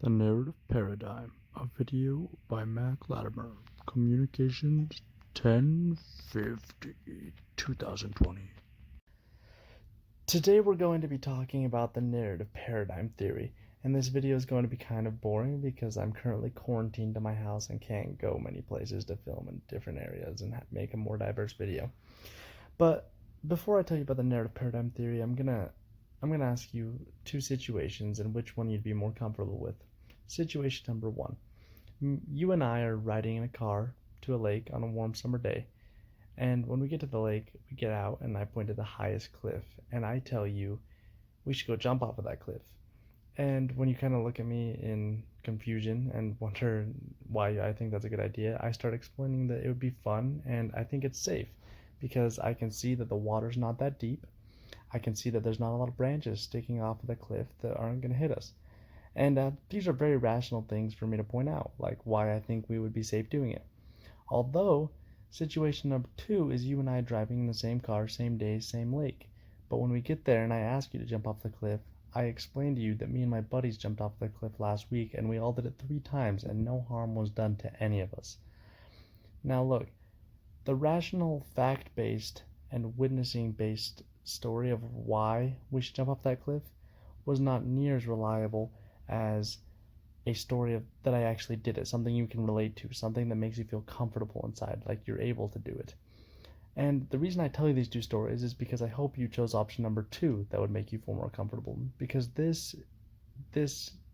The Narrative Paradigm, a video by Mac Latimer, Communications 1050, 2020. Today we're going to be talking about the narrative paradigm theory, and this video is going to be kind of boring because I'm currently quarantined to my house and can't go many places to film in different areas and make a more diverse video. But before I tell you about the narrative paradigm theory, I'm gonna ask you two situations and which one you'd be more comfortable with. Situation number one. You and I are riding in a car to a lake on a warm summer day, and when we get to the lake, we get out and I point to the highest cliff, and I tell you we should go jump off of that cliff. And when you kind of look at me in confusion and wonder why I think that's a good idea, I start explaining that it would be fun and I think it's safe because I can see that the water's not that deep. I can see that there's not a lot of branches sticking off of the cliff that aren't going to hit us. And these are very rational things for me to point out, like why I think we would be safe doing it. Although, situation number two is you and I driving in the same car, same day, same lake. But when we get there and I ask you to jump off the cliff, I explain to you that me and my buddies jumped off the cliff last week and we all did it 3 times and no harm was done to any of us. Now look, the rational, fact-based, and witnessing-based story of why we should jump off that cliff was not near as reliable as a story that I actually did it, something you can relate to, something that makes you feel comfortable inside, like you're able to do it. And the reason I tell you these two stories is because I hope you chose option number two that would make you feel more comfortable, because this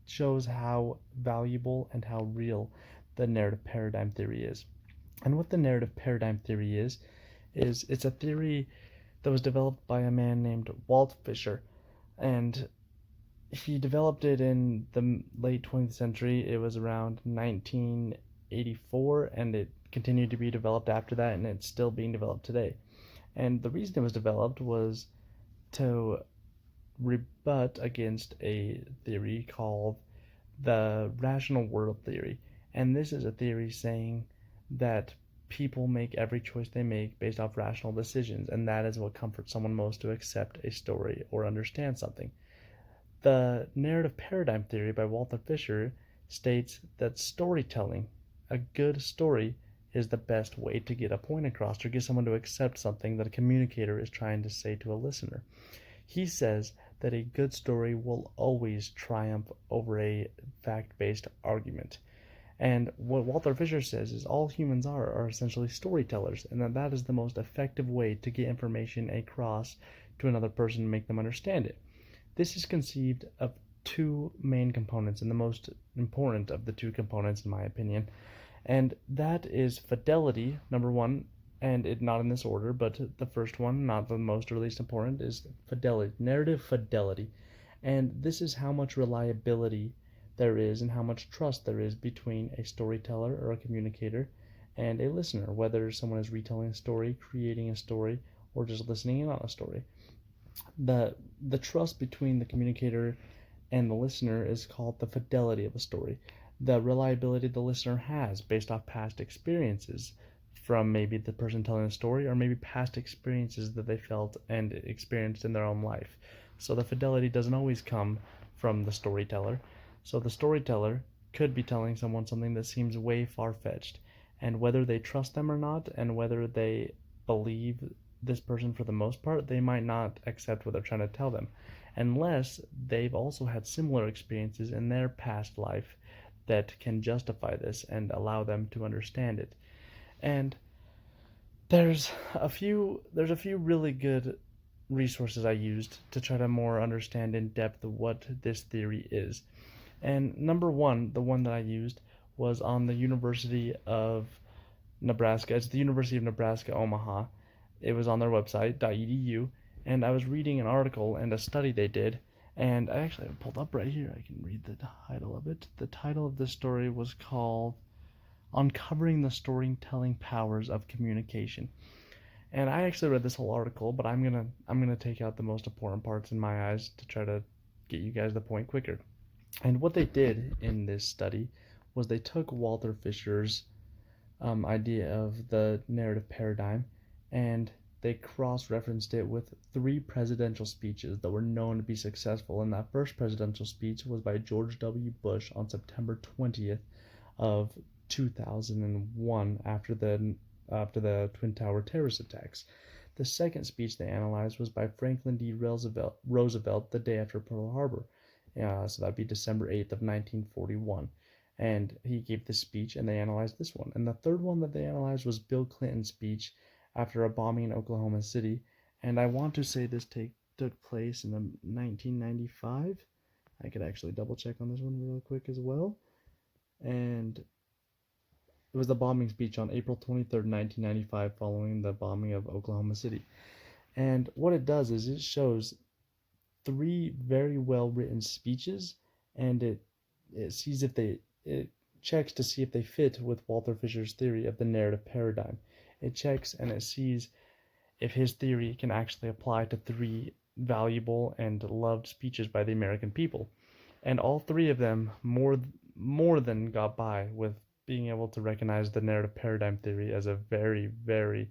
shows how valuable and how real the narrative paradigm theory is. And what the narrative paradigm theory is it's a theory that was developed by a man named Walt Fisher, and he developed it in the late 20th century. It was around 1984, and it continued to be developed after that, and it's still being developed today. And the reason it was developed was to rebut against a theory called the rational world theory. And this is a theory saying that people make every choice they make based off rational decisions, and that is what comforts someone most to accept a story or understand something. The narrative paradigm theory by Walter Fisher states that storytelling, a good story, is the best way to get a point across or get someone to accept something that a communicator is trying to say to a listener. He says that a good story will always triumph over a fact-based argument. And what Walter Fisher says is all humans are essentially storytellers, and that is the most effective way to get information across to another person and make them understand it. This is conceived of two main components, and the most important of the two components, in my opinion, and that is fidelity, number one, and it not in this order, but the first one, not the most or least important, is fidelity, narrative fidelity. And this is how much reliability there is and how much trust there is between a storyteller or a communicator and a listener, whether someone is retelling a story, creating a story, or just listening in on a story. The trust between the communicator and the listener is called the fidelity of a story. The reliability the listener has based off past experiences from maybe the person telling the story or maybe past experiences that they felt and experienced in their own life. So the fidelity doesn't always come from the storyteller. So the storyteller could be telling someone something that seems way far-fetched, and whether they trust them or not and whether they believe this person for the most part, they might not accept what they're trying to tell them unless they've also had similar experiences in their past life that can justify this and allow them to understand it. And there's a few really good resources I used to try to more understand in depth what this theory is. And number one, the one that I used was on the University of Nebraska. It's the University of Nebraska Omaha. It was on their website .edu, and I was reading an article and a study they did, and I actually have it pulled up right here. I can read the title of it. The title of the story was called Uncovering the Storytelling Powers of Communication. And I actually read this whole article, but I'm gonna take out the most important parts in my eyes to try to get you guys the point quicker. And what they did in this study was they took Walter Fisher's idea of the narrative paradigm, and they cross-referenced it with three presidential speeches that were known to be successful. And that first presidential speech was by George W. Bush on September 20th of 2001 after the Twin Tower terrorist attacks. The second speech they analyzed was by Franklin D. Roosevelt the day after Pearl Harbor. So that'd be December 8th of 1941. And he gave this speech, and they analyzed this one. And the third one that they analyzed was Bill Clinton's speech after a bombing in Oklahoma City. And I want to say this took place in 1995. I could actually double check on this one real quick as well. And it was the bombing speech on April 23rd, 1995, following the bombing of Oklahoma City. And what it does is it shows three very well written speeches, and it checks to see if they fit with Walter Fisher's theory of the narrative paradigm. It checks and it sees if his theory can actually apply to three valuable and loved speeches by the American people. And all three of them more than got by with being able to recognize the narrative paradigm theory as a very, very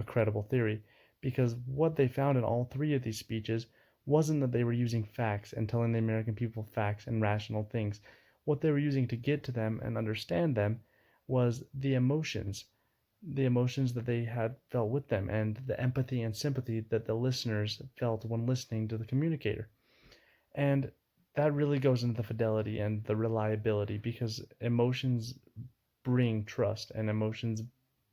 credible theory, because what they found in all three of these speeches wasn't that they were using facts and telling the American people facts and rational things. What they were using to get to them and understand them was the emotions that they had felt with them, and the empathy and sympathy that the listeners felt when listening to the communicator. And that really goes into the fidelity and the reliability, because emotions bring trust, and emotions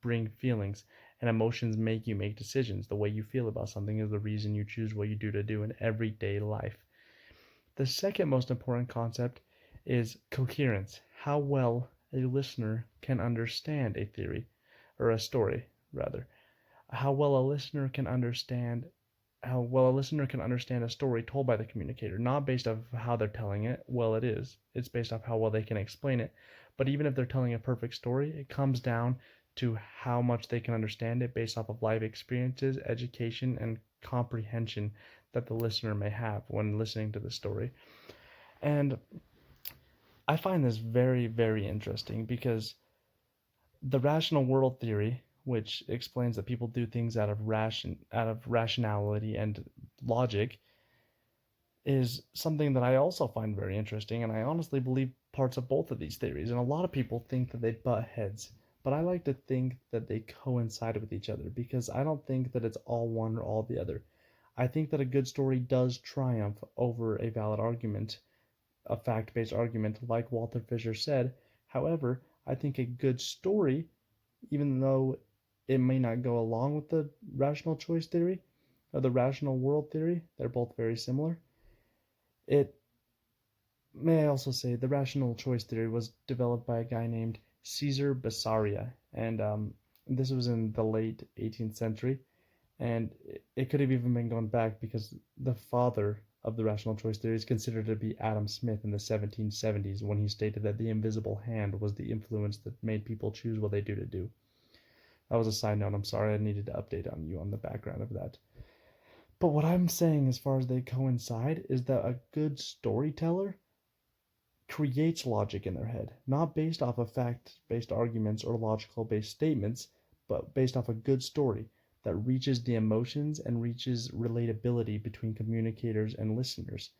bring feelings, and emotions make you make decisions. The way you feel about something is the reason you choose what you do in everyday life. The second most important concept is coherence. How well a listener can understand a theory, or a story, rather. How well a listener can understand a story told by the communicator, not based off how they're telling it. Well, it is. It's based off how well they can explain it. But even if they're telling a perfect story, it comes down to how much they can understand it based off of life experiences, education, and comprehension that the listener may have when listening to the story. And I find this very, very interesting, because the rational world theory, which explains that people do things out of rationality and logic, is something that I also find very interesting, and I honestly believe parts of both of these theories. And a lot of people think that they butt heads, but I like to think that they coincide with each other, because I don't think that it's all one or all the other. I think that a good story does triumph over a valid argument, a fact-based argument, like Walter Fisher said. However, I think a good story, even though it may not go along with the rational choice theory or the rational world theory, they're both very similar. It may I also say the rational choice theory was developed by a guy named Caesar Bessaria, and this was in the late 18th century, and it could have even been going back, because the father of the rational choice theory is considered to be Adam Smith in the 1770s, when he stated that the invisible hand was the influence that made people choose what they do to do. That was a side note. I'm sorry, I needed to update on you on the background of that. But what I'm saying, as far as they coincide, is that a good storyteller creates logic in their head, not based off of fact-based arguments or logical-based statements, but based off a good story that reaches the emotions and reaches relatability between communicators and listeners.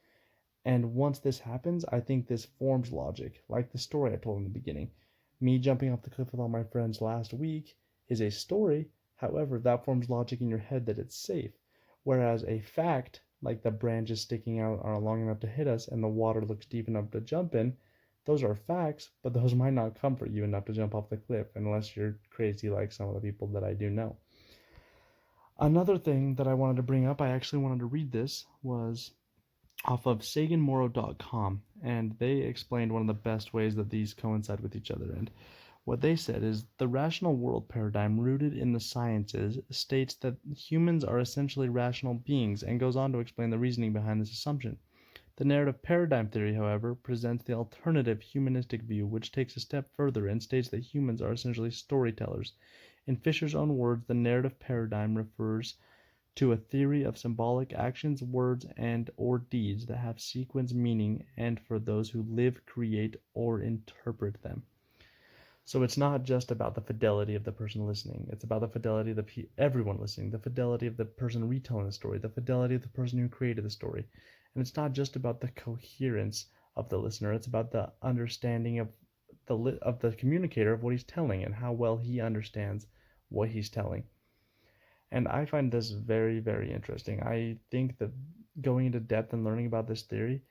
And once this happens, I think this forms logic, like the story I told in the beginning. Me jumping off the cliff with all my friends last week is a story. However, that forms logic in your head that it's safe. Whereas a fact, like the branches sticking out are long enough to hit us and the water looks deep enough to jump in, those are facts, but those might not comfort you enough to jump off the cliff unless you're crazy like some of the people that I do know. Another thing that I wanted to bring up, I actually wanted to read this, was off of saganmoro.com, and they explained one of the best ways that these coincide with each other. And what they said is the rational world paradigm, rooted in the sciences, states that humans are essentially rational beings, and goes on to explain the reasoning behind this assumption. The narrative paradigm theory, however, presents the alternative humanistic view, which takes a step further and states that humans are essentially storytellers. In Fisher's own words, the narrative paradigm refers to a theory of symbolic actions, words, and or deeds that have sequence meaning, and for those who live, create, or interpret them. So it's not just about the fidelity of the person listening. It's about the fidelity of everyone listening, the fidelity of the person retelling the story, the fidelity of the person who created the story. And it's not just about the coherence of the listener. It's about the understanding of the communicator of what he's telling and how well he understands what he's telling. And I find this very, very interesting. I think that going into depth and learning about this theory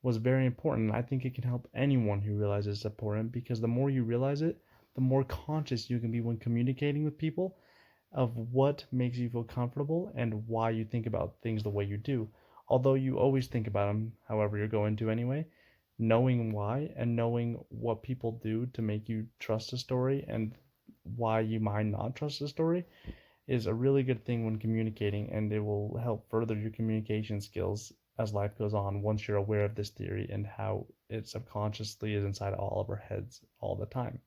was very important. I think it can help anyone who realizes it's important, because the more you realize it, the more conscious you can be when communicating with people of what makes you feel comfortable and why you think about things the way you do. Although you always think about them however you're going to anyway, knowing why and knowing what people do to make you trust a story and why you might not trust a story is a really good thing when communicating, and it will help further your communication skills as life goes on once you're aware of this theory and how it subconsciously is inside all of our heads all the time.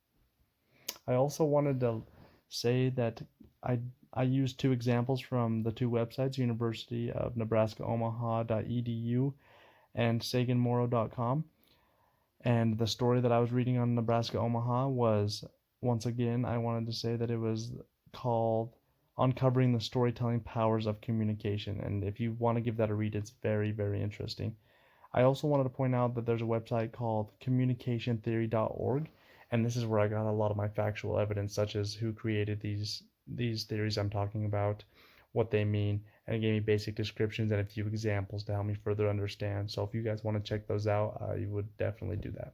I also wanted to say that I I used two examples from the two websites, University of Nebraska Omaha.edu and saganmoro.com. And the story that I was reading on Nebraska Omaha was, once again, I wanted to say that it was called Uncovering the Storytelling Powers of Communication. And if you want to give that a read, it's very, very interesting. I also wanted to point out that there's a website called communicationtheory.org, and this is where I got a lot of my factual evidence, such as who created these theories I'm talking about, what they mean, and it gave me basic descriptions and a few examples to help me further understand. So if you guys want to check those out, I would definitely do that.